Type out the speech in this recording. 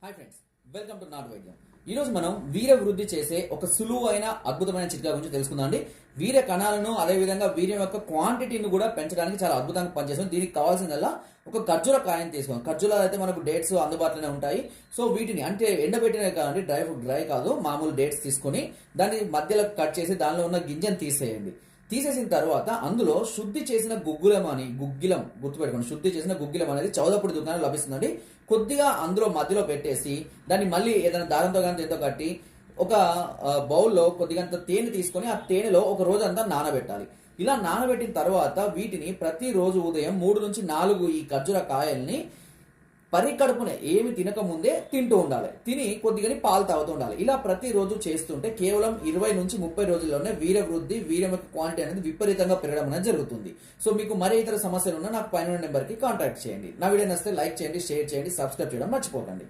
Hi friends, welcome to నాటు వైద్యం. ఈరోజు మనం వీర్య వృద్ధి చేసే ఒక సులువైన అద్భుతమైన చిట్కా గురించి తెలుసుకుందాం అండి. వీర్య కణాలను అదేవిధంగా వీర్యం యొక్క క్వాంటిటీని కూడా పెంచడానికి చాలా అద్భుతంగా పనిచేస్తుంది. దీనికి కావాల్సిందల్లా ఒక ఖర్జూర కాయని తీసుకోండి. ఖర్జూరాలు అయితే మనకు డేట్స్ అందుబాటులోనే ఉంటాయి. సో వీటిని అంటే ఎండబెట్టినవి కాదండి, డ్రై కాదు, మామూలు డేట్స్ తీసుకొని దాన్ని మధ్యలో కట్ చేసి దానిలో ఉన్న గింజను తీసేయండి. తీసేసిన తర్వాత అందులో శుద్ధి చేసిన గుగ్గిలం గుర్తుపెట్టుకోండి. శుద్ధి చేసిన గుగ్గిలం అనేది చౌదప్పుడు దుకాణంలో లభిస్తుందండి. కొద్దిగా అందులో మధ్యలో పెట్టేసి దాన్ని మళ్ళీ ఏదైనా దారంతో కానీ దేంతో కట్టి ఒక బౌల్లో కొద్దిగంత తేనె తీసుకొని ఆ తేనెలో ఒక రోజంతా నానబెట్టాలి. ఇలా నానబెట్టిన తర్వాత వీటిని ప్రతిరోజు ఉదయం 3 నుంచి 4 ఈ ఖర్జూర కాయల్ని పరికడుపునే ఏమి తినక ముందే తింటూ ఉండాలి. తిని కొద్దిగా పాలు తాగుతూ ఉండాలి. ఇలా ప్రతిరోజు చేస్తుంటే కేవలం 20 నుంచి 30 రోజుల్లోనే వీర్య వృద్ధి, వీర్యం యొక్క క్వాంటిటీ అనేది విపరీతంగా పెరగడం అనేది జరుగుతుంది. సో మీకు మరే ఇతర సమస్యలు ఉన్నా నాకు పైన నెంబర్కి కాంటాక్ట్ చేయండి. నా వీడియో నచ్చితే లైక్ చేయండి, షేర్ చేయండి, సబ్స్క్రైబ్ చేయడం మర్చిపోకండి.